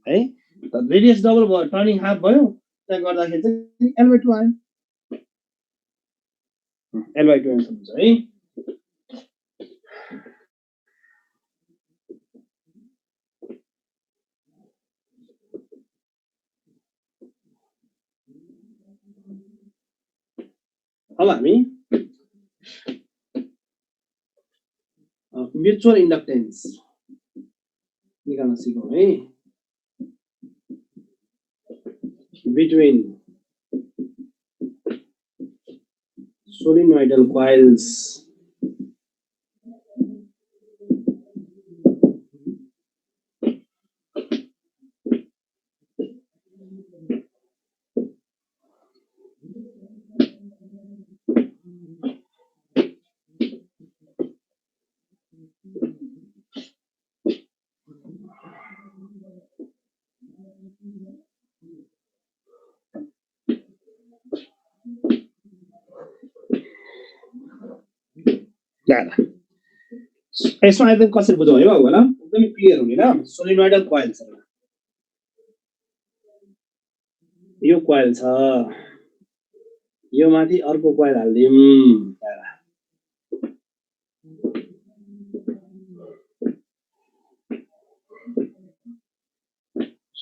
है त radius double भयो टर्निङ हाफ भयो त्यहाँ गर्दाखेरि चाहिँ L/2 आयो L/2 आन्सर हुन्छ है अब हामी म्युचुअल इन्डक्टेन्स निकाल्न सिकौँ है बिट्विन solenoidal coils यसमा एकदम कसरी बुझौँ है बाबु होला एकदमै क्लियर हुने ल सोलिनोइडल कोइल छ यो कोइल छ यो माथि अर्को कोइल हाल्दियौं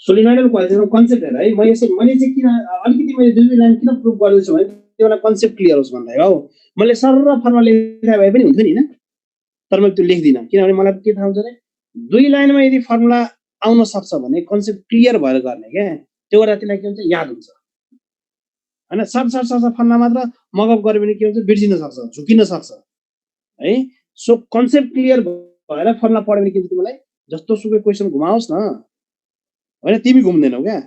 सोलिनोइडल कोइल को कन्सेप्ट हेर है मैले चाहिँ किन अलिकति मैले दुई लाइन किन प्रुफ गर्दैछु भने त्यसलाई कन्सेप्ट क्लियर होस् भन्दै हो मैले सरल फर्मुला लेख्दा भए पनि हुन्थ्यो नि हैन तर मैले त्यो लेख्दिन किनभने मलाई के थाहा हुन्छ भने दुई लाइनमा यदि फर्मुला आउन सक्छ भने कन्सेप्ट क्लियर भएर गर्ने के त्यो गर्दा तिमीलाई के हुन्छ याद हुन्छ हैन सब फर्मुला मात्र मगअप गर्यो भने के हुन्छ बिर्सिन सक्छ झुकिन सक्छ है सो कन्सेप्ट क्लियर भएर फर्मुला पढ्यो भने के हुन्छ तिमीलाई जस्तो सुकै क्वेशन घुमाओस् न हैन तिमी घुम्दैनौ क्या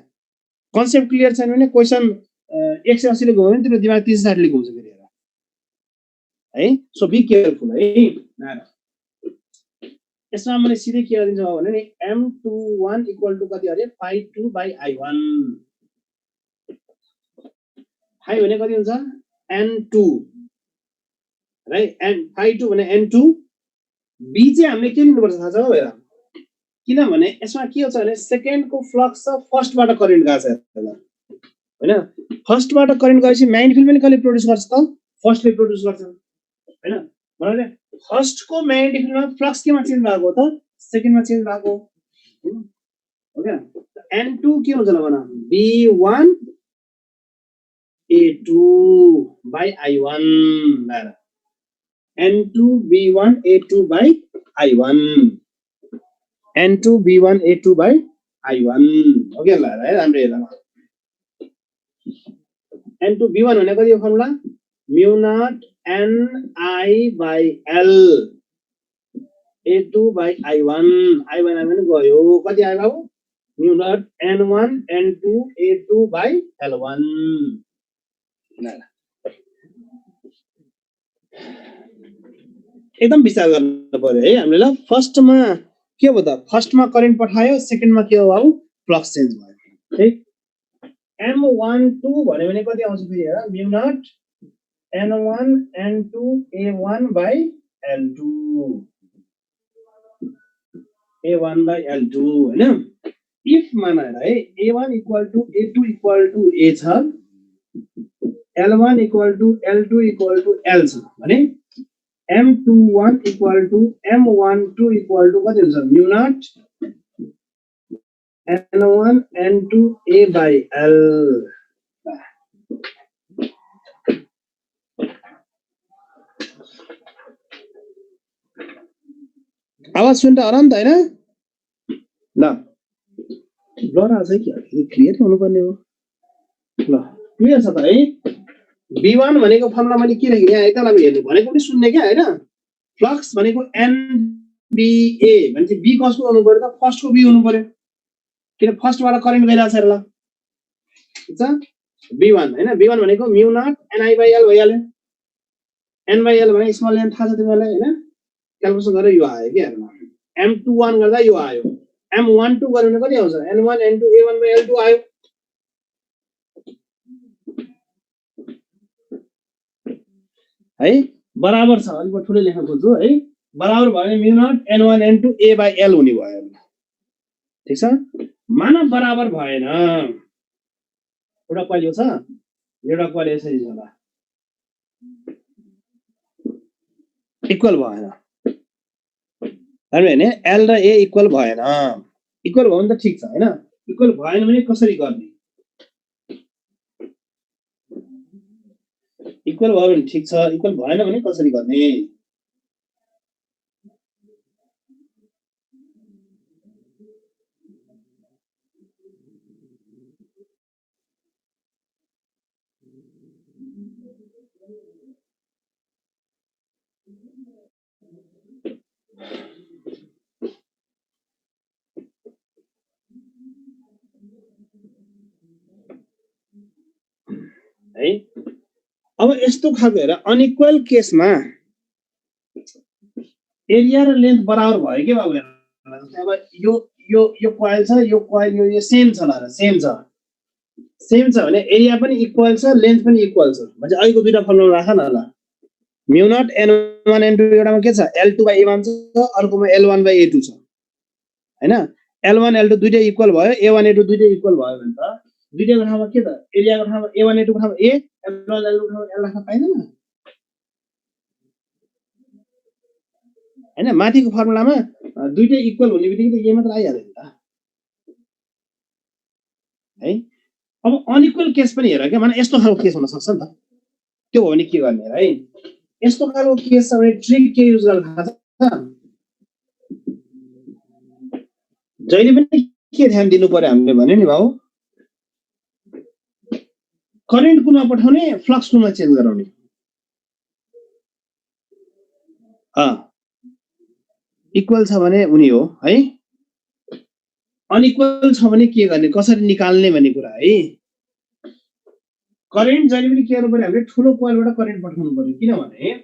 कन्सेप्ट क्लियर छैन भने क्वेशन 180 ले घुम्यो भने तिम्रो दिमाग 360 ले घुम्छ फेरि है सो बी केयरफुल है यसमा मैले सिधै के गरिदिन्छु भने नि M21 = कति अरे phi2/I1 phi भने कति हुन्छ N2 राइट एन्ड phi2 भने N2 B चाहिँ हामीले के लिनुपर्छ थाहा छ भएर किनभने यसमा के हुन्छ भने सेकेन्डको फ्लक्स छ फर्स्टबाट करेन्ट गएको छ हैन फर्स्टबाट करेन्ट गएपछि म्याग्नेटिक फिल्ड पनि कहिले प्रोड्युस गर्छ त फर्स्टले प्रोड्युस गर्छ हैन भन्नाले फर्स्टको म्याग्नेटिक फिल्डमा फ्लक्स केमा चेन्ज भएको त सेकेन्डमा चेन्ज भएको हो के N2 के हुन्छ ल भन B1 A2/I1 N2 B1 A2/I1 N2 B1 A2/I1 okay ल है राम्रो हेर्नु N2 B1 भने कति हो formula mu naught Ni/L A2/I1 I1 पनि गयो कति आयो बाबु mu naught N1 N2 A2/L1 एकदम विचार गर्नु पर्यो है हामीले ल फर्स्टमा के हो त फर्स्टमा करेन्ट पठायो सेकेन्डमा के हो बाबु फ्लक्स चेन्ज भयो ठीक M12 भने कति आउँछ फेरि हेर mu naught N1 N2 A1/L2 A1/L2 हैन इफ माना है A1 = A2 = A छ L1 = L2 = L छ भने M21 = M12 = कति हुन्छ mu naught N1 N2 A/L आवाज सुन्दा आराम त हैन ल ब्लर आछ कि क्लियर हुनुपर्ने हो ल क्लियर छ त है B1 भनेको फर्मुला मैले के लेखे यहाँ यता हामी हेर्नु भनेको पनि सुन्ने क्या हैन फ्लक्स भनेको NBA भने चाहिँ B कसको हुनु पर्यो त फर्स्टको B हुनु पर्यो किन फर्स्टबाट करेन्ट गइरहेछ र ल ठीक छ B1 हैन B1 भनेको mu naught Ni/L भइहाल्यो N/L भने स्मल n थाहा छ तिमीलाई हैन क्याल्कुलेसन गरेर यो आयो के हेर्नु M21 गर्दा यो आयो M12 गर्यो भने कति आउँछ N1 N2 A1/L2 आयो है बराबर छ अलिक ठुलै लेख्न खोज्छु है बराबर भयो भने mu naught N1 N2 A/L हुने भयो ठीक छ मानव बराबर भएन एउटा कॉइल यो छ एउटा कॉइल यसरी छ ल इक्वल भएन हैन एल र ए इक्वल भएन इक्वल भयो भने त ठीक छ हैन इक्वल भएन भने कसरी गर्ने इक्वल भयो भने ठीक छ इक्वल भएन भने कसरी गर्ने है अब यस्तो खालको हेर अनइक्वल केसमा एरिया र लेन्थ बराबर भयो के बाबु अब यो कॉइल छ यो कॉइल यो सेम छ ल सेम छ भने एरिया पनि इक्वल छ लेन्थ पनि इक्वल छ भने अहिलेको दुईटा फर्मुला राख न ल म्यु नट n1 n2 एउटामा के छ l2/a1 छ अर्कोमा l1/a2 छ हैन l1 l2 दुईटै इक्वल भयो a1 a2 दुईटै इक्वल भयो भने त दुईटैको ठाउँमा के त एरियाको ठाउँमा a1 a2 को ठाउँमा a l1 l2 को ठाउँमा l राख्न पाइदैन हैन माथिको फर्मुलामा दुईटै इक्वल हुने बित्तिकै त a मात्र आइहाल्यो नि त है अब अनइक्वल केस पनि हेर के माने यस्तो खालको केस हुन सक्छ नि त त्यो हो भने के गर्ने है यस्तो खालको केस छ भने ट्रिक के युज गर्न थाहा छ जहिले पनि के ध्यान दिनु पर्यो हामीले भने नि भाउ करेन्ट कुनमा पठाउने फ्लक्स कुनमा चेन्ज गराउने इक्वल छ भने उनी हो है अनइक्वल छ भने के गर्ने कसरी निकाल्ने भन्ने कुरा है करेन्ट जहिले पनि के गर्नु पर्यो हामीले ठुलो कोइलबाट करेन्ट पठाउनु पर्यो किनभने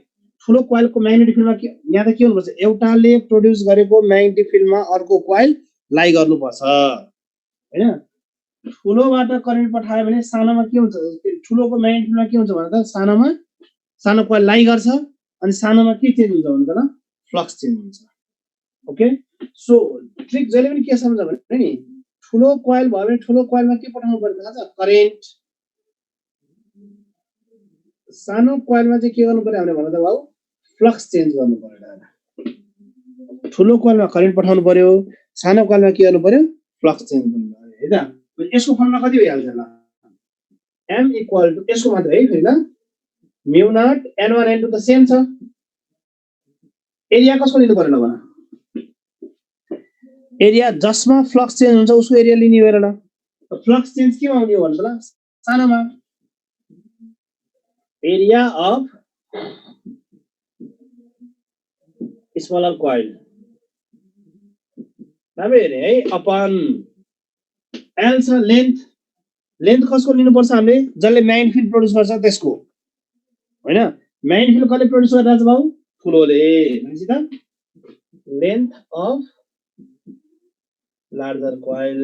ठुलो कोइलको म्याग्नेटिक फिल्डमा यहाँ त के हुनुपर्छ एउटाले प्रोड्युस गरेको म्याग्नेटिक फिल्डमा अर्को कोइल लाई गर्नुपर्छ हैन ठुलोबाट करेन्ट पठायो भने सानोमा के हुन्छ ठुलोको म्याग्नेटिक फिल्डमा के हुन्छ भने त सानोमा सानो कोइल लाई गर्छ अनि सानोमा के चेन्ज हुन्छ भने त फ्लक्स चेन्ज हुन्छ ओके सो ट्रिक जहिले पनि के सम्झ भने नि ठुलो कोइल भयो भने ठुलो कोइलमा के पठाउनु पर्छ थाहा छ करेन्ट सानो कोइलमा चाहिँ के गर्नु पर्यो हामीले भन्दा त भाउ फ्लक्स चेन्ज गर्नु पर्यो दादा ठुलो कोइलमा करेन्ट पठाउनु पर्यो सानो कोइलमा के गर्नु पर्यो फ्लक्स चेन्ज गर्नु पर्यो हैन यसको फर्मुला कति भइहाल्छ ल m इक्वल टु यसको मात्र है फेरि ल म्यु नट n1 n2 त सेम छ एरिया कसको लिनु पर्यो ल भन एरिया जसमा फ्लक्स चेन्ज हुन्छ उसको एरिया लिने हो र ल फ्लक्स चेन्ज केमा हुने हो भन्छ ल सानोमा एरिया अफ स्मलर कोइल राम्रो हेरे है अपन एल छ लेन्थ लेन्थ कसको लिनुपर्छ हामीले जसले म्याग्नेटिक फिल्ड प्रोड्युस गर्छ त्यसको हैन म्याग्नेटिक फिल्ड कसले प्रोड्युस गरिरहेछ बाबु ठुलोले भनेपछि त length of larger coil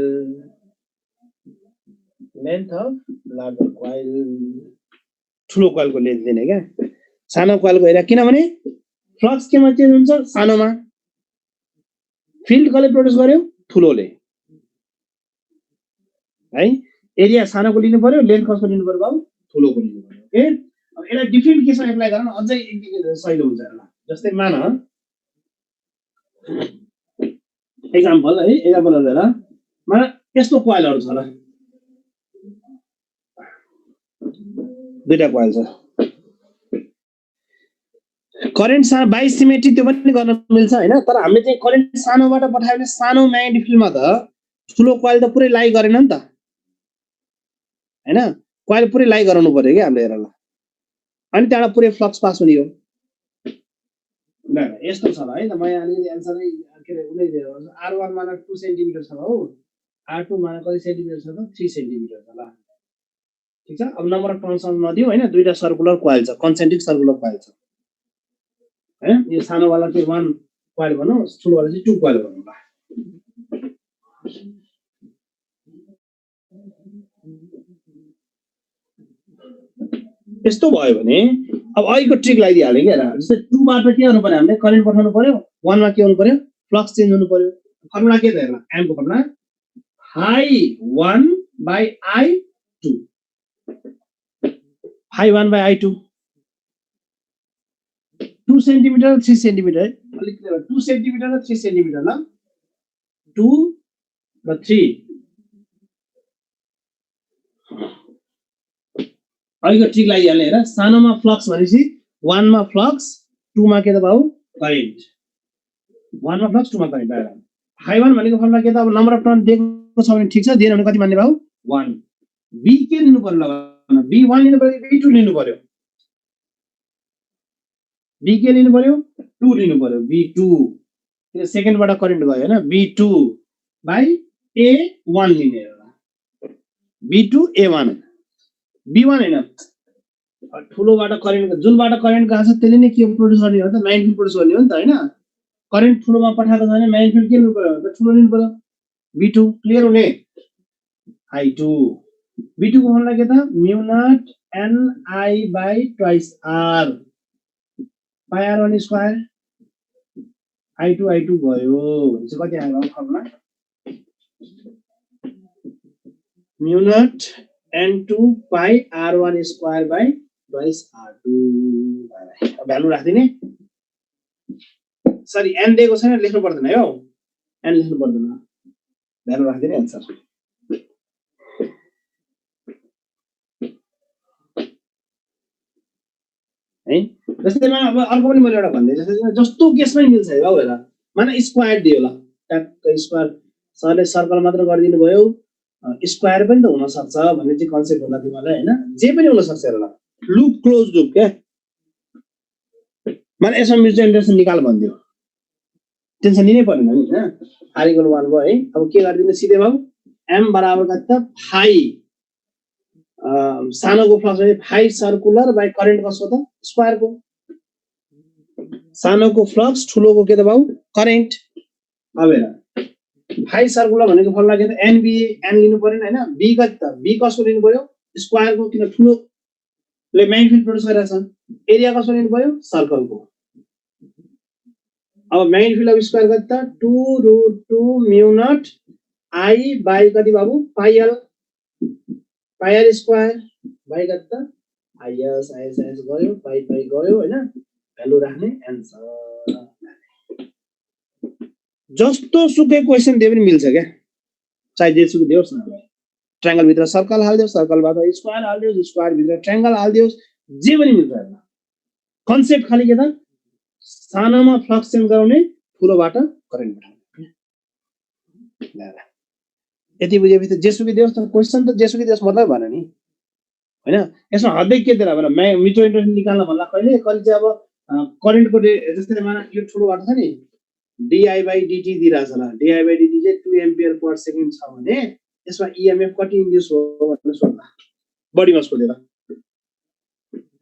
length of larger coil ठुलो कोइलको लेन्थ दिने क्या सानो कोइलको एरिया किनभने फ्लक्स केमा चेन्ज हुन्छ सानोमा फिल्ड कसले प्रोड्युस गर्यो ठुलोले है एरिया सानोको लिनु पर्यो लेन्थ कसको लिनु पर्यो बाबु ठुलोको लिनु पर्यो ओके अब यसलाई डिफरेन्ट केसमा एप्लाई गर्न अझै सजिलो हुन्छ होला जस्तै मान एक्जाम्पल है एक्जाम्पल हेर मान यस्तो कोइलहरु छ ल दुईटा कोइल छ करेन्ट सानो बाइ सिमेट्री त्यो पनि गर्न मिल्छ हैन तर हामीले चाहिँ करेन्ट सानोबाट पठायो भने सानो म्याग्नेटिक फिल्डमा त ठुलो कोइल त पुरै लाई गरेन नि त हैन कोइल पुरै लाई गराउनु पर्यो के हामीले हेर ल अनि त्यहाँबाट पुरै फ्लक्स पास हुने हो ल यस्तो छ ल है त म यहाँ अलि एन्सरै के रे उले r1 मा 2 सेन्टिमिटर छ हो r2 मा कति सेन्टिमिटर छ त 3 सेन्टिमिटर छ ल ठीक छ अब नम्बर अफ टर्न्स नदिउ हैन दुईटा सर्कुलर कोइल छ कन्सेन्ट्रिक सर्कुलर कोइल छ है यो सानो वाला चाहिँ 1 कोइल भनौं ठुलो वाला चाहिँ 2 कोइल भनौं ल यस्तो भयो भने अब अहिलेको ट्रिक लगाइदिहाल्यो के जस्तै 2 बाट के गर्नु पर्यो हामीले करेन्ट पठाउनु पर्यो 1 मा के गर्नु पर्यो फ्लक्स चेन्ज हुनु पर्यो फर्मुला के त हेर्न m को formula phi1 by I2. phi1 by I2. 2 centimeter, 3 centimeter. 2 centimeter, 3 centimeter. Na? 2 र 3. अहिलेको ट्रिक लागिहाल्ने हेर, सानोमा फ्लक्स भनेपछि 1 मा फ्लक्स, 2 मा के त बाबु करेन्ट. 1 मा फ्लक्स, 2 मा करेन्ट आयो. phi1 भनेको फर्मुला के त अब नम्बर अफ टर्न दिएको छ भने ठीक छ, दिएन भने कति मान्ने बाबु 1. b के लिनु पर्यो ल, b1 लिनु पर्यो कि b2 लिनु पर्यो? b के लिनु पर्यो 2 लिनु पर्यो, b2. त्यो सेकेन्डबाट करेन्ट गयो हैन, b2 by a1 लिने हो. b2 a1 b1 हैन, ठुलोबाट करेन्ट, जुनबाट करेन्ट गएको छ त्यसले नै के प्रोड्युस गर्ने हो त, म्याग्नेटिक प्रोड्युस गर्ने हो नि त हैन. करेन्ट ठुलोमा पठाएको छ भने म्याग्नेटिक के लिनु पर्यो त, ठुलो लिनु पर्यो, b2. क्लियर हुने? i2. b2 को फर्मुला के त, mu naught ni by twice r pi r1 square. i2 गयो भनेपछि कति आयो formula, mu naught n2 pi r1 square by twice r2. Value राख्दिने, सरी n दिएको छैन, लेख्नु पर्दैन है, n लेख्नु पर्दैन, भ्यालु राख्दिने आन्सर. है जस्तै अब अर्को पनि मैले एउटा भन्दै, जस्तो केसमै मिल्छ है बाबु. हेर माने स्क्वायर दियो ल, ट्याक्क स्क्वायर, सरले सर्कल मात्र गरिदिनु भयो, स्क्वायर पनि त हुन सक्छ भन्ने चाहिँ कन्सेप्ट होला तिमीलाई हैन. जे पनि हुन सक्छ हेर ल, लुप क्लोज लुप के माने यसमा म्युचुअल इन्टरेस्ट निकाल भन्दियो, टेन्सन लिनै पर्दैन नि हैन. r = 1 भयो है. अब के गर्दिनु सिधै बाबु, m बराबर कति त फाइ, सानोको फ्लक्स भने फाइ सर्कुलर बाइ करेन्ट कसको त स्क्वायरको. सानोको फ्लक्स, ठुलोको के त बाबु करेन्ट. अब हेर फाइ सर्कुलर भनेको फर्मुला के त, nba, n लिनु पर्यो हैन, b कति त, b कसको लिनु पर्यो स्क्वायरको, किन ठुलोले म्याग्नेटिक प्रोड्युस गरिरहेछ. एरिया कसको लिनु पर्यो सर्कलको. अब म्याग्नेटिक फिल्ड अफ स्क्वायर कति त 2√2 mu naught I by कति बाबु pi r स्क्वायर बाइ कति त is गयो, pi गयो हैन, भ्यालु राख्ने आन्सर. जस्तो सुकै क्वेशन दिए पनि मिल्छ क्या, चाहे जे सुकै दियोस् न. ट्रायंगल भित्र सर्कल हाल्दियोस्, सर्कलबाट स्क्वायर हाल्दियोस्, स्क्वायर भित्र ट्रायंगल हाल्दियोस्, जे पनि मिल्छ. हैन कन्सेप्ट खाली के त, सानोमा फ्लक्स चेन्ज गराउने, ठुलोबाट करेन्ट पठाउने. यति बुझेपछि जेसुकै दियोस् न, क्वेशन त जेसुकै दियोस् मतलब भएन नि हैन. यसमा हदै के दिएर भने म्युचुअल इन्टरेस्ट निकाल्न भन्ला कहिले कहिले चाहिँ अब करेन्टको जस्तै माने यो ठुलो बाटो छ नि, di by dt दिइराछ ल, di by dt चाहिँ 2 एम्पियर पर सेकेन्ड छ भने यसमा EMF कति इन्ड्युस हो भनेर सोध्ला, बडीमा सोधेर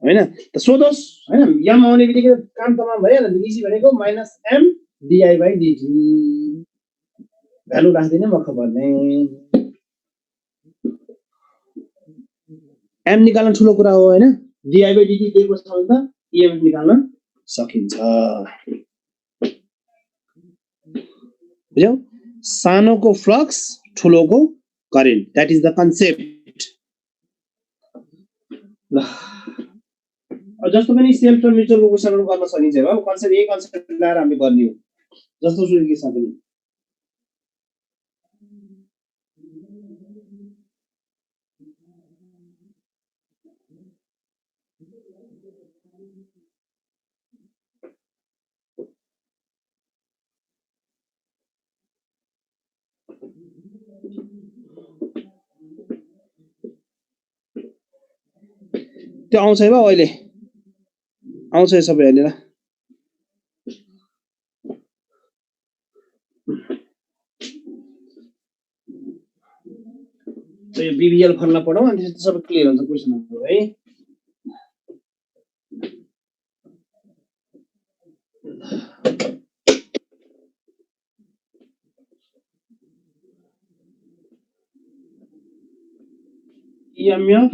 हैन. त सोधोस् हैन, m आउने बित्तिकै काम तमाम भइहाल्छ. इजी भनेको -m di by dt, value राख्दिने मख पर्ने. m निकाल्न ठुलो कुरा हो हैन, di by dt दिएको छ भने त EMF निकाल्न सकिन्छ. बुझ्यौ, सानोको फ्लक्स, ठुलोको current, that is the concept. ल जस्तो पनि सेल्फ र म्युचुअल क्वेशनहरु गर्न सकिन्छ है. अब कन्सेप्ट यही कन्सेप्ट ल्याएर हामीले गर्ने हो, जस्तो सुकै केस पनि. त्यो आउँछ है बा, अहिले आउँछ सबै अहिले ल. तो यो बीबीएल फर्मुला पढौँ अनि त्यसपछि सबै क्लियर हुन्छ क्वेशनहरु है. EMF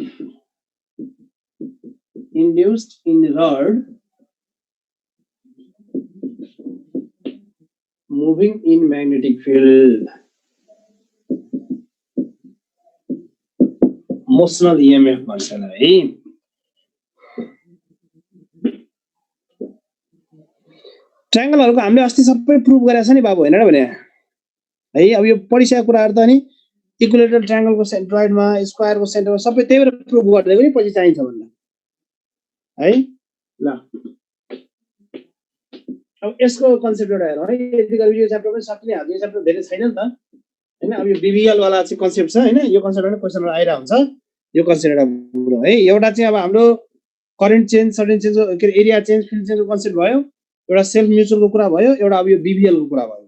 induced in rod moving in magnetic field. Motional EMF भन्छ यसलाई है। ट्रायंगलहरुको हामीले अस्ति सबै प्रुभ गरेछ नि बाबु, हैन र भने है। अब यो पढिसकेको कुराहरु त नि इक्विलेटरल ट्रायंगलको सेन्ट्रोइडमा स्क्वायरको सेन्टरमा सबै त्यही भएर प्रुभ गरिदिएको नि पछि चाहिन्छ भन्दा है। ल अब यसको कन्सेप्ट एउटा हेरौँ है। यति गरी यो च्याप्टर पनि सकिने हाल्छ, यो च्याप्टर धेरै छैन नि त हैन। अब यो बीबीएल वाला चाहिँ कन्सेप्ट छ हैन, यो कन्सेप्ट पनि क्वेशनमा आइरा हुन्छ। यो कन्सेप्ट एउटा बुढो है। एउटा चाहिँ अब हाम्रो करेन्ट चेन्ज, सर्टेन चेन्ज, के एरिया चेन्ज, फिल्ड चेन्जको कन्सेप्ट भयो, एउटा सेल्फ म्युचुअलको कुरा भयो, एउटा अब यो बीबीएलको कुरा भयो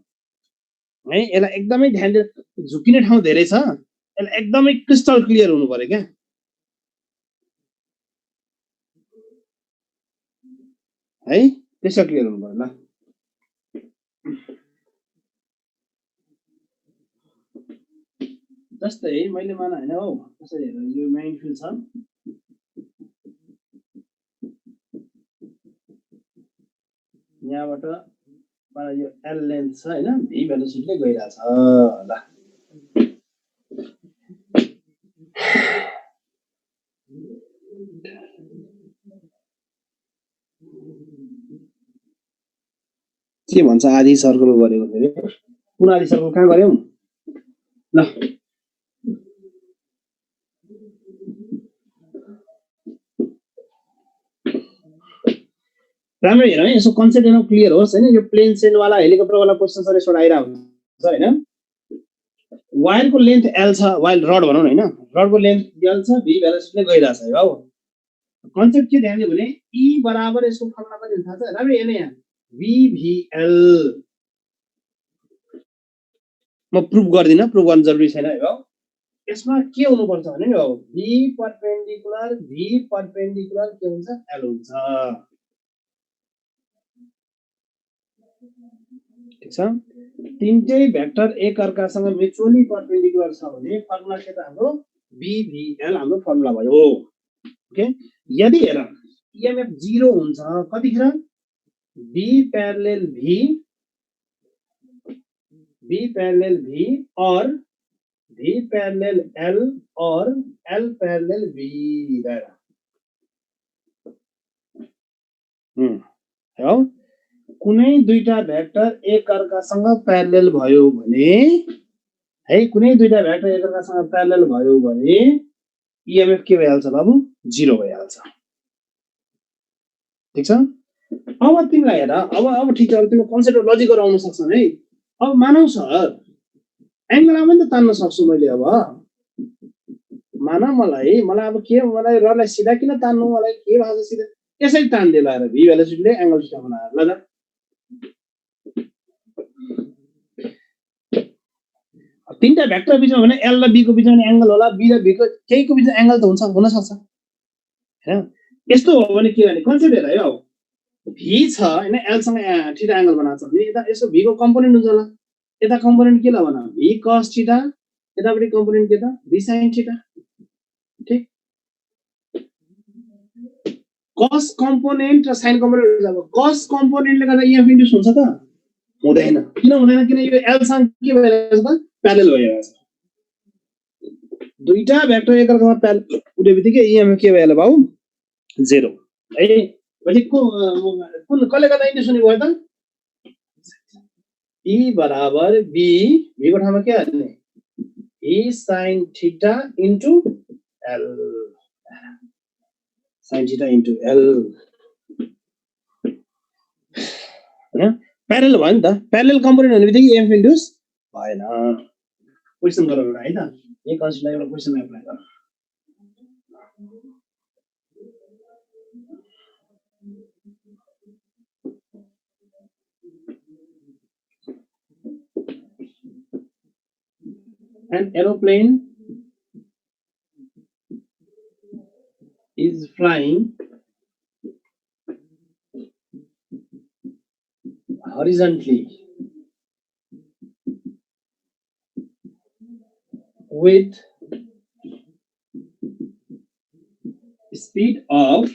है। यसलाई एकदमै ध्यान दिएर, झुकिने ठाउँ धेरै छ, यसलाई एकदमै क्रिस्टल क्लियर हुनु पर्यो क्या है, क्रिस्टल क्लियर हुनु पर्यो। ल जस्तै मैले माना हैन हौ, कसरी हेर यो माइन्ड फिल्ड छ, यहाँबाट यो एल लेन्थ छ हैन, भी भेलोसिटीले गइरहेछ। ल के भन्छ आधी सर्कल गरेको फेरि, कुन आधी सर्कल कहाँ गर्यौ? ल राम्रै हेर है, यसो कन्सेप्ट एकदम क्लियर होस् हैन। यो प्लेन सेल वाला हेलिकप्टर वाला क्वेशन सर यसबाट आइरा हुन्छ हैन। वायरको लेन्थ एल छ, वायर रड भनौँ हैन, रडको लेन्थ एल छ, भी भेलोसिटीले गइरहेछ है। हो कन्सेप्ट के ध्यान दियो भने ई बराबर यसको फर्मुला पनि थाहा छ, राम्रै हेर्नु यहाँ VVL। म प्रुफ गर्दिन, प्रुफ गर्न जरुरी छैन है। हो यसमा के हुनुपर्छ भने नि हो V परपेन्डिकुलर के हुन्छ L हुन्छ, ठीक छ। तीनटै भेक्टर एक अर्कासँग म्युचुअली परपेन्डिकुलर छ भने फर्मुला के त हाम्रो VVL हाम्रो फर्मुला भयो। ओके, यदि हेर EMF 0 हुन्छ कतिखेर V प्यारलल V और V प्यारलल L और L प्यारलल V हो। कुनै दुईटा भेक्टर एक अर्कासँग प्यारलल भयो भने है, कुनै दुईटा भेक्टर एक अर्कासँग प्यारलल भयो भने EMF के भइहाल्छ बाबु? 0 भइहाल्छ, ठीक छ। अब तिमीलाई हेर, अब ठीक छ, अब तिम्रो कन्सेप्ट लजिकहरू आउन सक्छन् है। अब मानौ सर एंगलमा पनि त तान्न सक्छु मैले। अब मानौ मलाई अब के, मलाई रडलाई सिधा किन तान्नु, मलाई के भएको सिधा यसरी तान्दिए लाएर भी भेलोसिटीले एंगल सिधा बनाएर। ल तीनटा भेक्टर बिचमा भने एल र बी को बिचमा एंगल होला, बी र बी को केहीको बिचमा एंगल त हुन्छ, हुन सक्छ हैन। यस्तो हो भने के भने कन्सेप्ट हेर है। भी छ हैन, एल सँग थीटा एंगल बनाछ भने यता यसो भी को कम्पोनेन्ट हुन्छ होला, यता कम्पोनेन्ट के ल भन भी cos थीटा, यतापट्टि कम्पोनेन्ट के त भी sin थीटा, ठीक। cos कम्पोनेन्ट र sin कम्पोनेन्ट हुन्छ। cos कम्पोनेन्टले गर्दा EMF इन्ड्युस हुन्छ त? हुँदैन। किन हुँदैन? किन यो एल सँग के भइरहेछ त? प्यारलल भइरहेछ। दुईटा भेक्टर एक अर्कामा प्यारलल हुनेबित्तिकै EMF के भइहाल्यो बाबु? 0 है। पछि कुन कसले गर्दा इन्ड्युस हुने भयो त? E बराबर B, B को ठाउँमा के हाल्ने? E sin theta into L, sin theta into L हैन। प्यारलल भयो नि त, प्यारलल कम्पोनेन्ट हुनेबित्तिकै EMF इन्ड्युस भएन। क्वेशन गरौँ एउटा है त, यही कन्सेप्टलाई एउटा क्वेशनमा एप्लाई गरौँ। An aeroplane is flying horizontally with speed of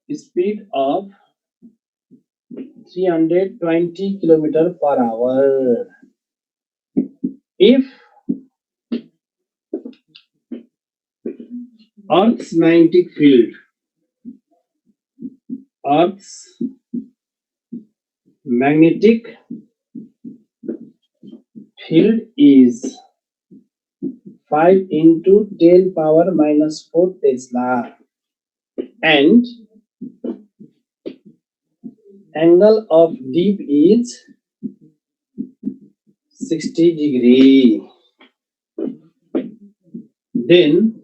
0 speed of 320 kilometer per hour. If Earth's magnetic field is 5 into 10 power minus 4 Tesla and angle of dip is 60 degree, then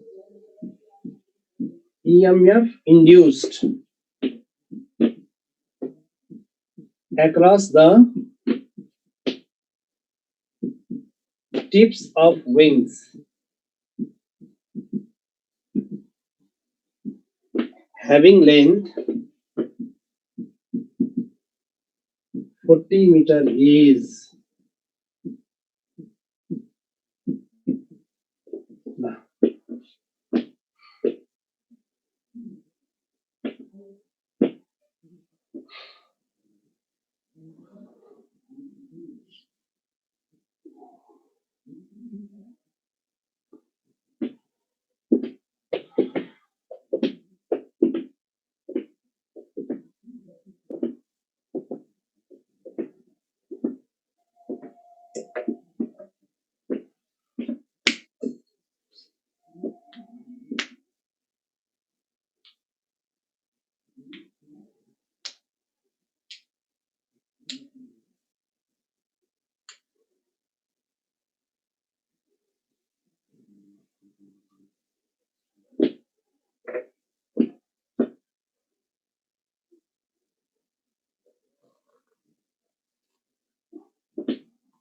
EMF induced across the tips of wings having length 40 meter is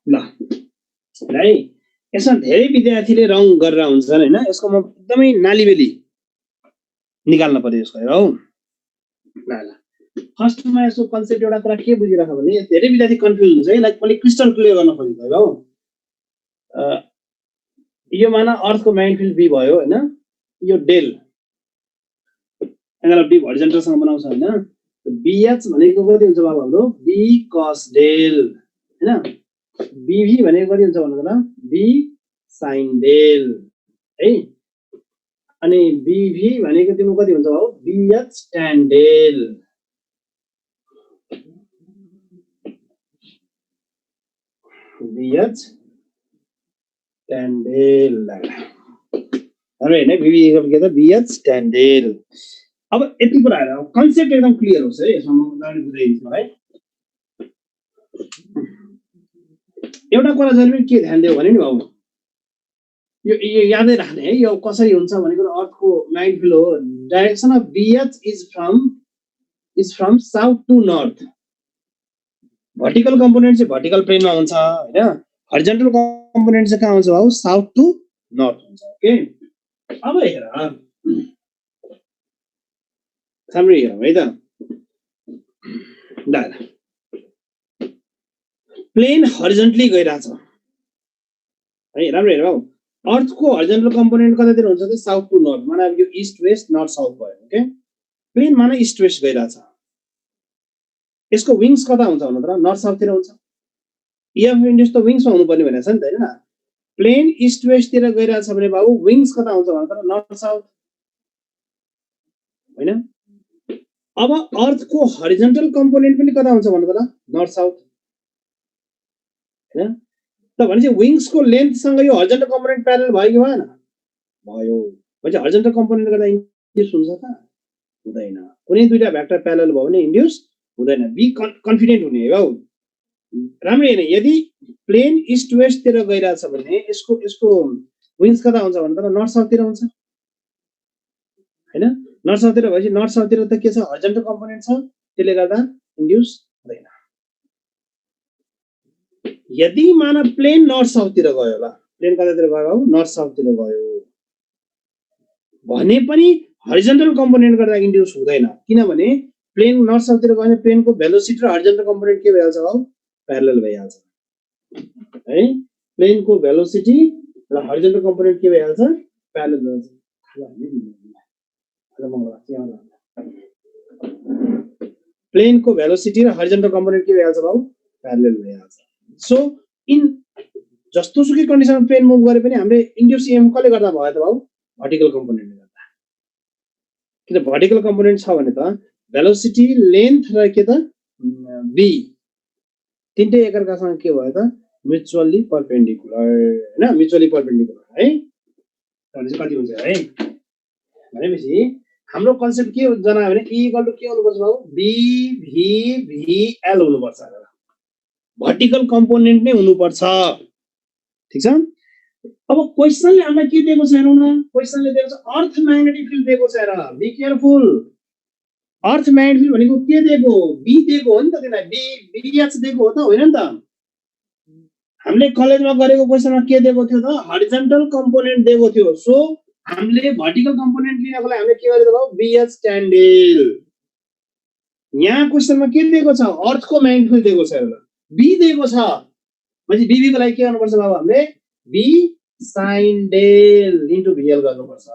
ल है यसमा धेरै विद्यार्थीले रङ गरेर हुन्छन् हैन यसको म एकदमै नालीबेली निकाल्न पर्यो यसको हौ ल ल फर्स्टमा यसको कन्सेप्ट एउटा कुरा के बुझिराख भने धेरै विद्यार्थी कन्फ्युज हुन्छ है लाइक मैले क्रिस्टल क्लियर गर्न खोजेको हौ यो माना अर्थको म्याग्नेटिक फिल्ड बी भयो हैन यो डेल एंगल अफ डी हरिजन्टलसँग बनाउँछ हैन बीएच भनेको कति हुन्छ बाबु हाम्रो बी cos डेल हैन बीभी भनेको कति हुन्छ भन्नु त बी sin डेल है अनि बीभी भनेको तिम्रो कति हुन्छ बाबु BH tan del BH tan del अरे हैन बीभी के त बीएच tan डेल अब यति कुराहरु कन्सेप्ट एकदम क्लियर होस् है यसमा म उदाहरण बुझाइदिन्छु है एउटा कुरा जहिले पनि के ध्यान दियो भने नि बाबु यो यादै राख्ने है यो कसरी हुन्छ भनेको अर्थको म्याग्नेटिक फिल्ड हो direction of BH is from south to north vertical component चाहिँ भर्टिकल प्लेनमा हुन्छ हैन हरिजन्टल कम्पोनेन्ट चाहिँ कहाँ हुन्छ बाबु साउथ टु नर्थ हुन्छ ओके अब हेर सामने हेरौँ है त ल प्लेन हरिजन्टली गइराछ है राम्रो हेर बाबु अर्थको हरिजन्टल कम्पोनेन्ट कतातिर हुन्छ त साउथ टु नर्थ माने यो इस्ट वेस्ट नर्थ साउथ भयो ओके प्लेन माने इस्ट वेस्ट गइराछ यसको विंग्स कता हुन्छ भन्नु त नर्थ साउथ तिर हुन्छ इएफ इन्ड्युस त विंग्समा हुनु पर्ने भनेछ नि त हैन प्लेन इस्ट वेस्ट तिर गइराछ भने बाबु विंग्स कता हुन्छ भन्नु त नर्थ साउथ हैन अब अर्थको हरिजन्टल कम्पोनेन्ट पनि कता हुन्छ भन्नु त नर्थ साउथ हैन त भनेपछि विंग्स को लेन्थ सँग यो हरिजन्टल कम्पोनेन्ट प्यारलल भयो कि भएन भयो भने हरिजन्टल कम्पोनेन्ट गर्दा इन्ड्युस हुन्छ त हुँदैन कुनै दुईटा भेक्टर प्यारलल भयो भने इन्ड्युस हुँदैन बी कन्फिडेन्ट हुने हो राम्रो हैन यदि प्लेन इस्ट वेस्ट तिर गइराछ भने यसको विंग्स कता हुन्छ भन्नु त नर्थ साउथ तिर हुन्छ हैन नर्थ साउथ तिर भएपछि नर्थ साउथ तिर त के छ हरिजन्टल कम्पोनेन्ट छ त्यसले गर्दा इन्ड्युस हुँदैन यदि माना प्लेन नर्थ साउथ तिर गयो ल प्लेन कतातिर गयो बाबु नर्थ साउथ तिर गयो भने पनि हरिजन्टल कम्पोनेन्ट गर्दा इन्ड्युस हुँदैन किनभने प्लेन नर्थ साउथ तिर गयो भने प्लेनको भेलोसिटी र हरिजन्टल कम्पोनेन्ट के भइहाल्छ बाबु प्यारलल भइहाल्छ है प्लेनको भेलोसिटी र हरिजन्टल कम्पोनेन्ट के भइहाल्छ प्यारलल भइहाल्छ प्लेनको भेलोसिटी र हरिजन्टल कम्पोनेन्ट के भइहाल्छ बाबु प्यारलल भइहाल्छ सो इन जस्तोसुकै कन्डिसनमा प्लेन मुभ गरे पनि हामीले इन्ड्युस इएमएफ कसले गर्दा भयो त बाबु भर्टिकल कम्पोनेन्टले गर्दा किन भर्टिकल कम्पोनेन्ट छ भने त भेलोसिटी लेन्थ र के त बी तीनटै एकअर्कासँग के भयो त म्युचुअली परपेन्डिकुलर हैन म्युचुअली परपेन्डिकुलर है भनेपछि कति हुन्छ है भनेपछि हाम्रो कन्सेप्ट के जना भने E इक्वल टु के हुनुपर्छ बाबु B V V L हुनुपर्छ भर्टिकल कम्पोनेन्ट नै हुनुपर्छ ठीक छ अब क्वेशनले हामीलाई के दिएको छ हेरौँ न क्वेशनले दिएको छ अर्थ म्याग्नेटिक फिल्ड दिएको छ हेर be careful earth magnetic field भनेको के दिएको बी दिएको हो नि त त्यसलाई बी एच दिएको हो त होइन नि त हामीले कलेजमा गरेको क्वेशनमा के दिएको थियो त हरिजन्टल कम्पोनेन्ट दिएको थियो सो हामीले भर्टिकल कम्पोनेन्ट लिनको लागि हामीले के गरेको भयो बीएच स्ट्यान्डेल यहाँ क्वेशनमा के दिएको छ अर्थको म्याग्नेटिक फिल्ड दिएको छ हेर बी दिएको छ भनेपछि बीबी को लागि के गर्नुपर्छ बाबु हामीले B sine del into VL गर्नुपर्छ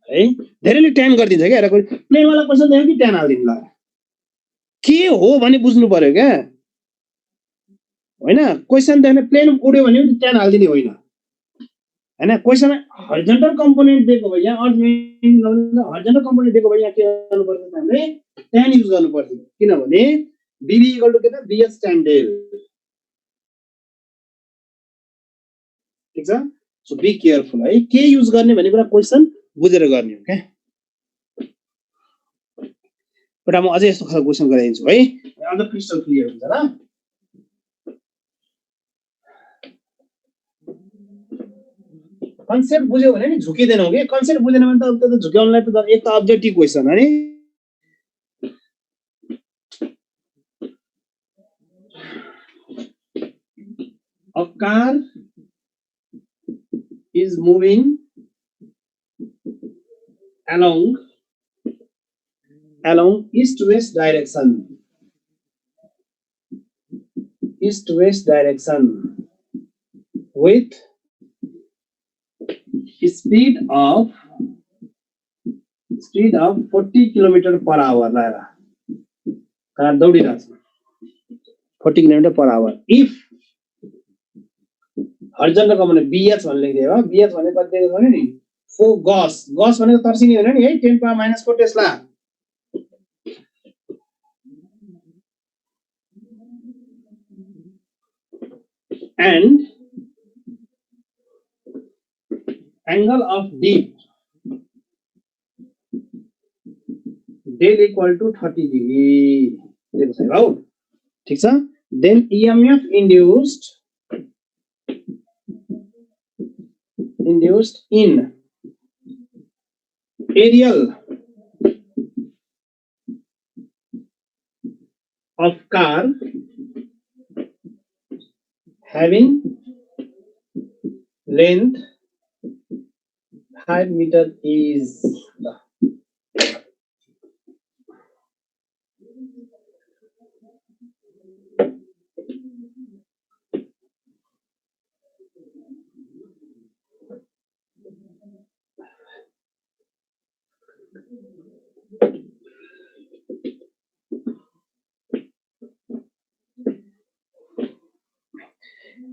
है धेरैले ट्यान गरिदिन्छ क्या प्लेन वाला क्वेशन देख्यो कि ट्यान हाल्दिनु ल के हो भने बुझ्नु पर्यो क्या होइन क्वेशन देख्ने प्लेन उड्यो भने पनि ट्यान हाल्दिने होइन हैन क्वेशन हरिजन्टल कम्पोनेन्ट दिएको भए यहाँ अर्थ हरिजन्टल कम्पोनेन्ट दिएको भए यहाँ के गर्नुपर्छ हामीले ट्यान युज गर्नुपर्छ किनभने बीबी इक्वल टु के त बीएच tan डेल ठीक छ सो बी केयरफुल है के युज गर्ने भन्ने कुरा क्वेशन बुझेर गर्ने हो क्या एउटा म अझै यस्तो खालको क्वेशन गराइदिन्छु है अझ क्रिस्टल क्लियर हुन्छ ल कन्सेप्ट बुझ्यो भने नि झुकिँदैनौ के कन्सेप्ट बुझेन भने त त्यो झुक्याउनलाई त एक त अब्जेक्टिभ क्वेशन हो नि A car is moving along east-west direction. East-west direction with speed of 40 km/h. Car दौडिरहेछ 40 km/h. If horizontal component BH भन्ने लेखिदियो हो बीएच भने कति दिएको छ नि 4 गस भनेको तर्सिनी होइन नि है 10⁻⁻4 Tesla and angle of dip del equal to 30 degree दिएको छ हो ठीक छ then EMF induced in aerial of car having length 5 meter is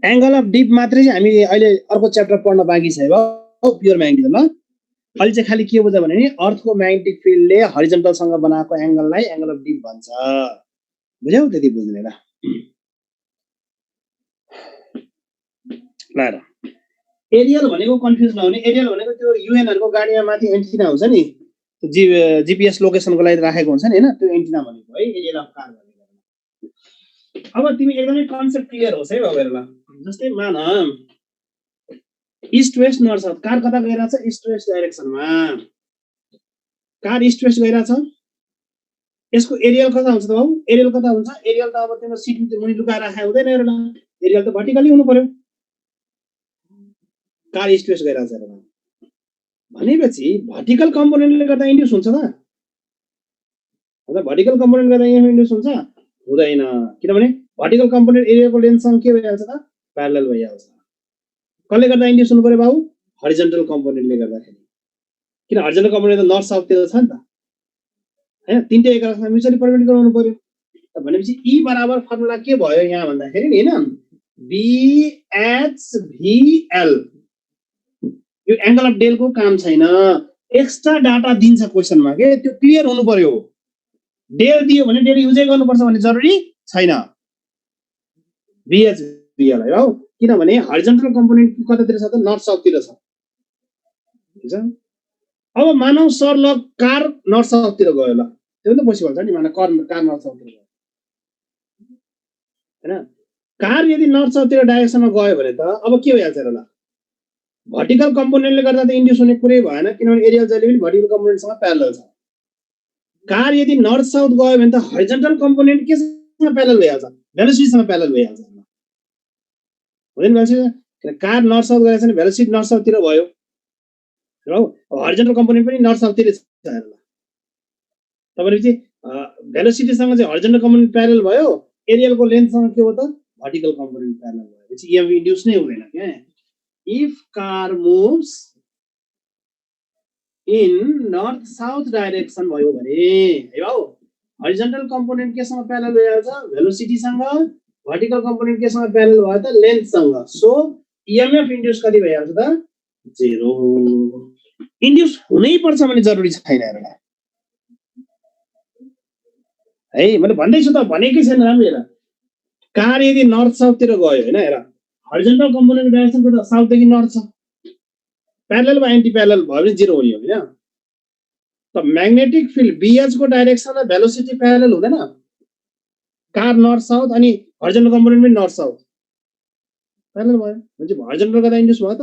angle of dip मात्रै चाहिँ हामी अहिले अर्को च्याप्टर पढ्न बाँकी छ हो प्योर म्याग्नेटिजम ल अहिले चाहिँ खाली के बुझ्यो भने नि अर्थको म्याग्नेटिक फिल्डले हरिजन्टल सँग बनाएको एंगललाई एंगल अफ डिप भन्छ बुझ्यौ त्यति बुझ्ने ल ल एरियल भनेको कन्फ्युज नहुने एरियल भनेको त्यो युएन हरुको गाडीमा माथि एन्टिना हुन्छ नि जीपीएस लोकेसनको लागि राखेको हुन्छ नि हैन त्यो एन्टिना भनेको है एरियल अफ कार भनेको अब तिमी एकदमै कन्सेप्ट क्लियर होस् है बाबुहरु ल जस्तै मान east west north south car कता गइराछ ईस्ट वेस्ट डाइरेक्सनमा कार ईस्ट वेस्ट गइराछ यसको एरियल कता हुन्छ त बाबु एरियल कता हुन्छ एरियल त अब तिम्रो सिट मुनि लुकाएर राखे हुँदैन र एरियल त भर्टिकली हुनु पर्यो कार ईस्ट वेस्ट गइराछ र भनेपछि भर्टिकल कम्पोनेन्टले गर्दा इन्ड्युस हुन्छ त अझ भर्टिकल कम्पोनेन्ट गर्दा इन्ड्युस हुन्छ हुँदैन किनभने भर्टिकल कम्पोनेन्ट एरियाको लेन्थसँग के भइहाल्छ त प्यारलल भइहाल्छ कसले गर्दा इन्ड्युस हुनु पर्यो बाबु हरिजन्टल कम्पोनेन्टले गर्दाखेरि किन हरिजन्टल कम्पोनेन्ट त नर्थ साउथ तिर छ नि त हैन तीनटै एकअर्कासँग म्युचुअली परपेन्डिकुलर हुनु पर्यो भनेपछि E बराबर फर्मुला के भयो यहाँ भन्दाखेरि नि हैन BHVL यो एंगल अफ डेल को काम छैन एक्स्ट्रा डाटा दिन्छ क्वेशनमा के त्यो क्लियर हुनु पर्यो डेल दियो भने डेल युजै गर्नुपर्छ भन्ने जरुरी छैन BHVL है हो किनभने हरिजन्टल कम्पोनेन्ट कतातिर छ त नर्थ साउथ तिर छ ठीक छ अब मानव सर ल कार नर्थ साउथ तिर गयो ल त्यो पनि त पोसिबल छ नि मानव कार नर्थ साउथ तिर गयो हैन कार यदि नर्थ साउथ तिर डाइरेक्सनमा गयो भने त अब के भइहाल्छ र ल भर्टिकल कम्पोनेन्टले गर्दा त इन्ड्युस हुने कुरै भएन किनभने एरियल जहिले पनि भर्टिकल कम्पोनेन्टसँग प्यारलल छ कार यदि नर्थ साउथ गयो भने त हरिजन्टल कम्पोनेन्ट केसँग प्यारलल भइहाल्छ भेलोसिटीसँग प्यारलल भइहाल्छ हुँदैन भेलोसिटी कार नर्थ साउथ गएछ भने भेलोसिटी नर्थ साउथ तिर भयो र हरिजन्टल कम्पोनेन्ट पनि नर्थ साउथ तिर छ हेर ल तपाईहरुले भेलोसिटीसँग चाहिँ हरिजन्टल कम्पोनेन्ट प्यारलल भयो एरियलको लेन्थसँग के हो त भर्टिकल कम्पोनेन्ट प्यारलल भयो पछि EMF इन्ड्युस नै हुँदैन के if car moves in north south direction भयो भने है हो हरिजन्टल कम्पोनेन्ट केसँग प्यारलल भइहाल्छ भेलोसिटी सँग भर्टिकल कम्पोनेन्ट केसँग प्यारलल भयो त लेन्थ सँग सो EMF इन्ड्युस कति भइहाल्छ त 0 इन्ड्युस हुनै पर्छ भन्ने जरुरी छैन हेर है मैले भन्दै छु त भनेकै छैन राम्रो हेर कार यदि नर्थ साउथ तिर गयो हैन हेर हरिजन्टल कम्पोनेन्ट डाइरेक्सन को त साउथ देखि नर्थ छ प्यारलल वा एन्टी प्यारलल भयो भने 0 हुने हो हैन त म्याग्नेटिक फिल्ड BH को डाइरेक्सन र भेलोसिटी प्यारलल हुँदैन कार नर्थ साउथ अनि हरिजन्टल कम्पोनेन्ट पनि नर्थ साउथ प्यारलल भयो भने हरिजन्टल गर्दा इन्ड्युस भयो त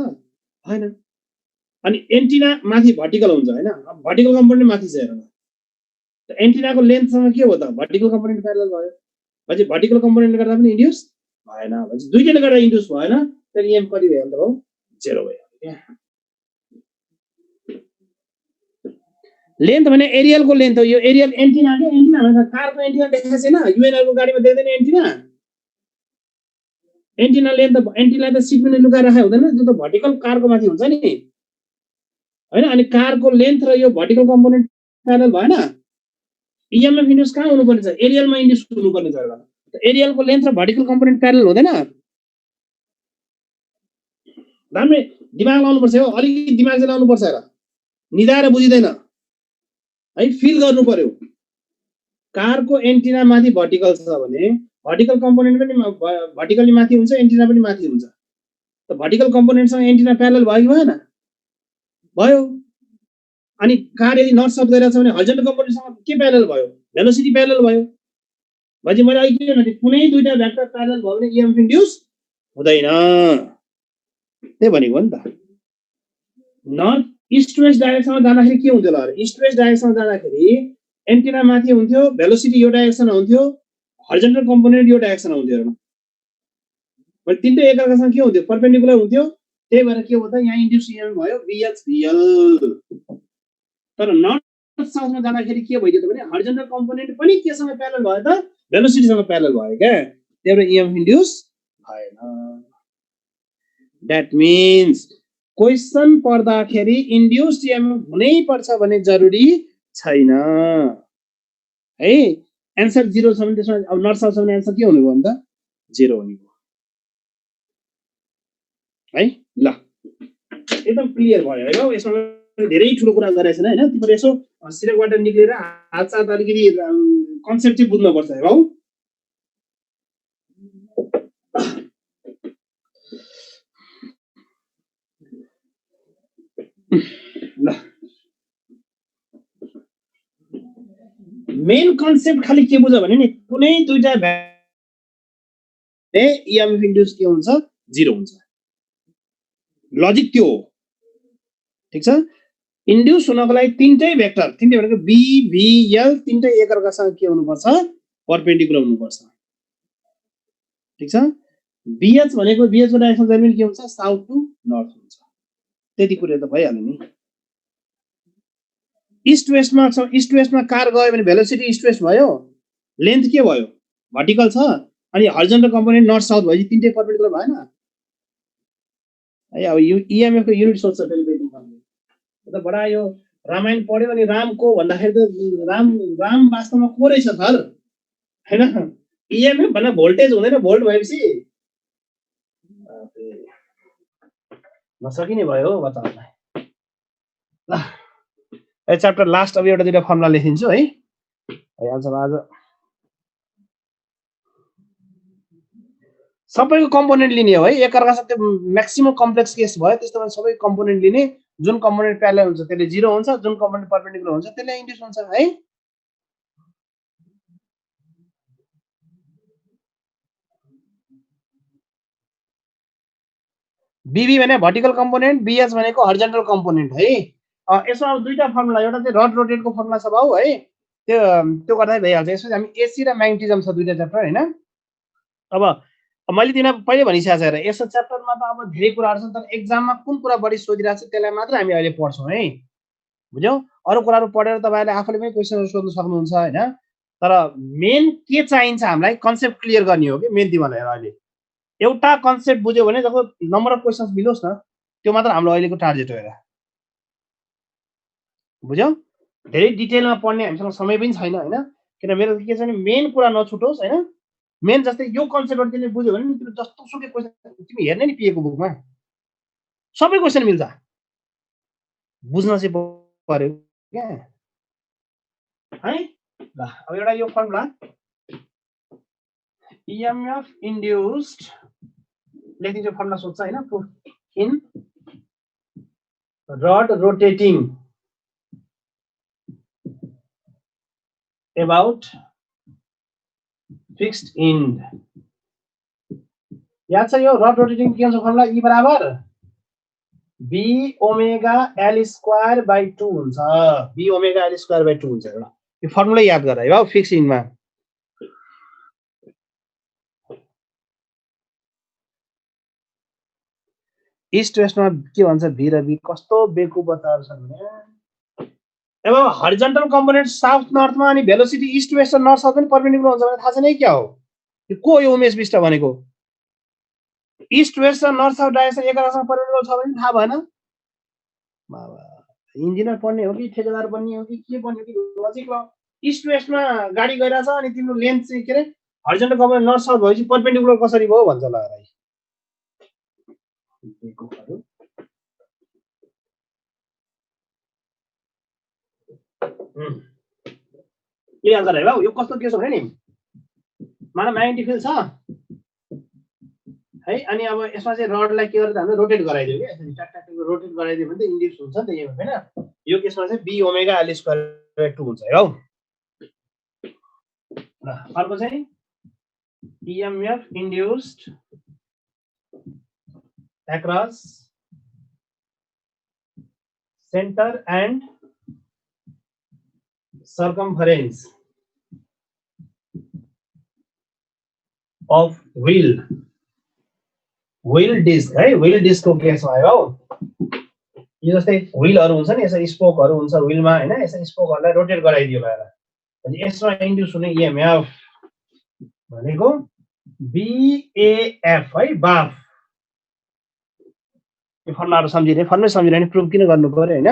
हैन अनि एन्टिना माथि भर्टिकल हुन्छ हैन भर्टिकल कम्पोनेन्ट माथि छ हेर त एन्टिनाको लेन्थ सँग के हो त भर्टिकल कम्पोनेन्ट प्यारलल भयो भने भर्टिकल कम्पोनेन्टले गर्दा पनि इन्ड्युस भएन भने दुईटैले गर्दा इन्ड्युस भएन त्यसले EMF कति भयो त हो 0 भयो लेन्थ भने एरियल को लेन्थ हो यो एरियल एन्टिना के एन्टिना भने कारको एन्टिना देखाएको छैन UNL को गाडीमा देख्दैन एन्टिना लेन्थ एन्टिना त सिटमा लुकाएर राखे हुँदैन त्यो त भर्टिकल कारको माथि हुन्छ नि हैन अनि कारको लेन्थ र यो भर्टिकल कम्पोनेन्ट प्यारलल भएन EMF इन्ड्युस कहाँ हुनुपर्ने छ एरियलमा इन्ड्युस हुनुपर्ने छ एरियलको लेन्थ र भर्टिकल कम्पोनेन्ट प्यारलल हुँदैन राम्रो दिमाग लाउनु पर्छ हो अलिकति दिमाग चाहिँ लाउनु पर्छ हेर निदाएर बुझिदैन है फिल गर्नु पर्यो कारको एन्टिना माथि भर्टिकल छ भने भर्टिकल कम्पोनेन्ट पनि भर्टिकली माथि हुन्छ एन्टिना पनि माथि हुन्छ त भर्टिकल कम्पोनेन्टसँग एन्टिना प्यारलल भयो कि भएन भयो अनि कार यदि नर्थ साउथ गइरहेछ भने हरिजन्टल कम्पोनेन्टसँग के प्यारलल भयो भेलोसिटी प्यारलल भयो भने मैले अघि के भने कुनै दुईटा भेक्टर प्यारलल भयो भने EMF इन्ड्युस हुँदैन त्यही भनेको नि त नर्थ इस्ट वेस्ट डाइरेक्सनमा जाँदाखेरि के हुन्थ्यो ल इस्ट वेस्ट डाइरेक्सनमा जाँदाखेरि एन्टिना माथि हुन्थ्यो भेलोसिटी यो डाइरेक्सनमा हुन्थ्यो हरिजन्टल कम्पोनेन्ट यो डाइरेक्सनमा हुन्थ्यो हेर्नु भने तीनटै एकअर्कासँग के हुन्थ्यो परपेन्डिकुलर हुन्थ्यो त्यही भएर के हो त यहाँ इन्ड्युस EMF भयो BHVL तर नर्थ साउथमा जाँदाखेरि के भइदियो त भने हरिजन्टल कम्पोनेन्ट पनि केसँग प्यारलल भयो त भेलोसिटीसँग प्यारलल भयो के त्यही भएर EMF इन्ड्युस भएन दैट मीन्स क्वेशन पढ्दाखेरि इन्ड्युस्ड EMF हुनै पर्छ भन्ने जरुरी छैन है आन्सर 0 छ भने त्यसमा अब नर्थ साउथ छ भने आन्सर के हुने भयो भन्दा 0 हुने भयो है ल एकदम क्लियर भयो है यसमा धेरै ठुलो कुरा गरेछ हैन तिम्रो यसो सिलेक्टबाट निक्लेर हात साथ अलिकति कन्सेप्ट चाहिँ बुझ्नु पर्छ है बाउ ल मेन कन्सेप्ट खाली के बुझ्यो भने नि कुनै दुईटा EMF इन्ड्युस के हुन्छ 0 हुन्छ लजिक त्यो हो ठीक छ इन्ड्युस हुनको लागि तीनटै भेक्टर तीनटै भनेको BVL तीनटै एकअर्कासँग के हुनुपर्छ परपेन्डिकुलर हुनुपर्छ ठीक छ BH भनेको BH को डाइरेक्सन जहिले पनि के हुन्छ साउथ टु नर्थ हुन्छ त्यति कुरा त भइहाल्यो नि इस्ट वेस्टमा कार गयो भने भेलोसिटी इस्ट वेस्ट भयो लेन्थ के भयो भर्टिकल छ अनि हरिजन्टल कम्पोनेन्ट नर्थ साउथ भएपछि तीनटै परपेन्डिकुलर भएन है अब EMF को युनिट सोध्छ फेरि बेटिङ फर्मले त बडा यो रामायण पढ्यो भने रामको भन्दाखेरि त राम राम वास्तवमा को रहेछ सर हैन इएमएफ भन्ने भोल्टेज हुँदैन भोल्ट भएपछि नसकिने भयो हो बताउनलाई ल ए च्याप्टर लास्ट अब एउटा दुईटा फर्मुला लेखिदिन्छु है भइहाल्छ आज सबैको कम्पोनेन्ट लिने हो है एकअर्कासँग त्यो म्याक्सिमम कम्प्लेक्स केस भयो त्यस्तोमा सबै कम्पोनेन्ट लिने जुन कम्पोनेन्ट प्यारलल हुन्छ त्यसले 0 हुन्छ जुन कम्पोनेन्ट परपेन्डिकुलर हुन्छ त्यसले इन्ड्युस हुन्छ है बीबी भने भर्टिकल कम्पोनेन्ट बीएच भनेको हरिजन्टल कम्पोनेन्ट है यसमा अब दुईटा फर्मुला एउटा चाहिँ रड रोटेटको फर्मुला छ बाउ है त्यो गर्दा भइहाल्छ यसमा हामी एसी र म्याग्नेटिजम छ दुईटा च्याप्टर हैन अब मैले तिमीलाई पहिले भनिसकेको छु र यस च्याप्टरमा त अब धेरै कुराहरु छन् तर एक्जाममा कुन कुरा बढी सोधिरहेको छ त्यसलाई मात्र हामी अहिले पढ्छौं है बुझ्यौ अरु कुराहरु पढेर तपाईहरुले आफूले पनि क्वेशनहरु सोध्न सक्नुहुन्छ हैन तर मेन के चाहिन्छ हामीलाई कन्सेप्ट क्लियर गर्ने हो के मेन तिमीलाई अहिले एउटा कन्सेप्ट बुझ्यो भने जब नम्बर अफ क्वेशन्स मिलोस् न त्यो मात्र हाम्रो अहिलेको टार्गेट हो हेर बुझ्यौ धेरै डिटेलमा पढ्ने हामीसँग समय पनि छैन हैन किन मेरो के छ भने मेन कुरा नछुटोस् हैन मेन जस्तै यो कन्सेप्टहरु तिमीले बुझ्यो भने तिम्रो जस्तो सुकै क्वेशन तिमी हेर्नै नि पिएको बुकमा सबै क्वेशन मिल्छ बुझ्न चाहिँ पर्यो के है ल अब एउटा यो फर्मुला EMF induced लेखिदिन्छु फर्मुला सोध्छ हैन in rod rotating about fixed end याद छ यो रड रोटेटिङ के हुन्छ फर्मुला E बराबर B omega L square by 2 हुन्छ B omega L square by 2 हुन्छ एउटा यो फर्मुला याद गर है बाउ फिक्स इनमा ईस्ट वेस्टमा के भन्छ भी र बी कस्तो बेकुबताहरु छन् भने अब हरिजन्टल कम्पोनेन्ट साउथ नर्थमा अनि भेलोसिटी ईस्ट वेस्ट र नर्थ साउथ पनि परपेन्डिकुलर हुन्छ भने थाहा छैन के हो यो को यो उमेश विष्ट भनेको ईस्ट वेस्ट र नर्थ साउथ डाइरेक्सन एकअर्कासँग परपेन्डिकुलर छ भने थाहा भएन बाबा इन्जिनियर पढ्ने हो कि ठेकेदार बन्ने हो कि के बन्ने हो कि लजिक ल ईस्ट वेस्टमा गाडी गइराछ अनि तिम्रो लेन्थ चाहिँ के रे हरिजन्टल कम्पोनेन्ट नर्थ साउथ भएपछि परपेन्डिकुलर कसरी भयो भन्छ ल है क्लियर गरे है यो कस्तो के छ भने नि माना म्याग्नेटिक फिल्ड छ है अनि अब यसमा चाहिँ रडलाई के गर्दा हामीले रोटेट गराइदियो के यसरी ट्याक ट्याक रोटेट गराइदियो भने त इन्ड्युस हुन्छ नि त यो हैन यो केसमा चाहिँ B omega L square by 2 हुन्छ है ल अर्को चाहिँ EMF induced across center and circumference of wheel disc है wheel disc को केसमा आयो यो जस्तै व्हीलहरु हुन्छ नि यसरी स्पोकहरु हुन्छ व्हीलमा हैन यसरी स्पोकहरुलाई रोटेट गराइदियो भएर अनि यसमा इन्ड्युस हुने EMF भनेको BAF है बाफ यो फर्मुलाहरु सम्झिने फर्मुला सम्झिने नि प्रुफ किन गर्नु पर्यो हैन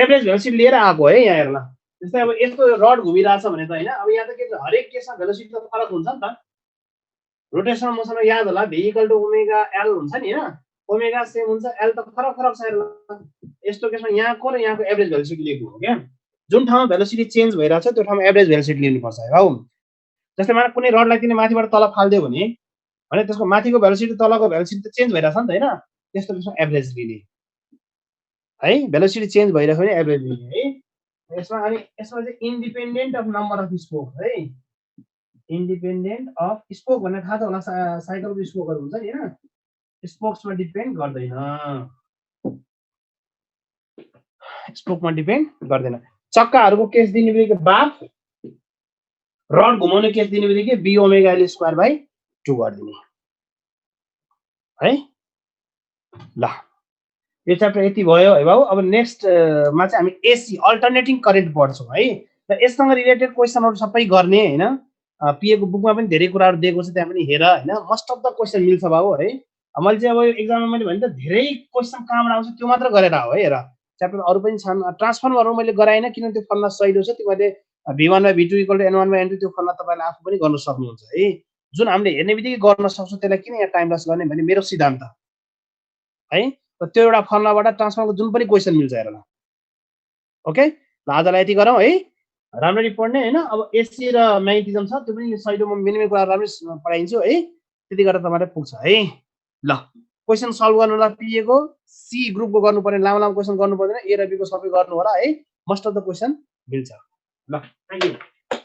एभरेज भेलोसिटी लिएर आको है यहाँ हेर्न जस्तै अब यस्तो रड घुमिराछ भने त हैन अब यहाँ त के छ हरेक केसमा भेलोसिटी त फरक हुन्छ नि त रोटेशनल मोसनमा याद होला V = ओमेगा L हुन्छ नि हैन ओमेगा सेम हुन्छ L त फरक फरक छ हेर्न यस्तो केसमा यहाँको र यहाँको एभरेज भेलोसिटी लिएको हो के जुन ठाउँमा भेलोसिटी चेन्ज भइराछ त्यो ठाउँमा एभरेज भेलोसिटी लिनु पर्छ है हौ जस्तै माने कुनै रडलाई तिमीले माथिबाट तल फाल्दियो भने त्यसको माथिको भेलोसिटी तलको भेलोसिटी त चेन्ज भइराछ नि त हैन त्यस्तो केसमा एभरेज लिने है भेलोसिटी चेन्ज भइराछ भने एभरेज लिने है यसमा अनि यसमा चाहिँ independent of number of spoke है इन्डिपेन्डेन्ट अफ स्पोक भन्ने थाहा छ होला साइकलको स्पोकहरु हुन्छ नि हैन स्पोक्समा डिपेन्ड गर्दैन स्पोकमा डिपेन्ड गर्दैन चक्काहरुको केस दिने बित्तिकै बाफ रड घुमाउने केस दिने बित्तिकै B omega L square by 2 गर्दिने है ल यो च्याप्टर यति भयो है बाबु अब नेक्स्ट मा चाहिँ हामी एसी अल्टरनेटिङ करेन्ट पढ्छौं है र यससँग रिलेटेड क्वेशनहरु सबै गर्ने हैन पीए को बुकमा पनि धेरै कुराहरु दिएको छ त्यहाँ पनि हेर हैन मोस्ट अफ द क्वेशन मिल्छ बाबु है मैले चाहिँ अब एक्जाममा मैले भने त धेरै क्वेशन कहाँबाट आउँछ त्यो मात्र गरेर हो है हेर च्याप्टर अरू पनि छन् ट्रान्सफर्मरहरू मैले गराएन किनभने त्यो फर्मुला सहिलो छ तिमीहरूले v1 / v2 = n1 / n2 त्यो फर्मुला तपाईले आफू पनि गर्न सक्नुहुन्छ है जुन हामीले हेर्ने बित्तिकै गर्न सक्छौं त्यसलाई किन यहाँ टाइम लस गर्ने भन्ने मेरो सिद्धान्त है र त्यो एउटा फर्मुलाबाट ट्रान्सफर्मरको जुन पनि क्वेशन मिल्छ हेर ल ओके ल आजलाई यति गरौँ है राम्ररी पढ्ने हैन अब एसी र म्याग्नेटिजम छ त्यो पनि सहिलो म मिनिमम कुरा राम्ररी पढाइन्छु है त्यति गरेर तपाईलाई पुग्छ है ल क्वेशन सल्भ गर्नुलाई पिएको सी ग्रुपको गर्नुपर्ने लामो लामो क्वेशन गर्नु पर्दैन ए र बी को सबै गर्नु होला है मोस्ट अफ द क्वेशन मिल्छ ल थ्यांक यू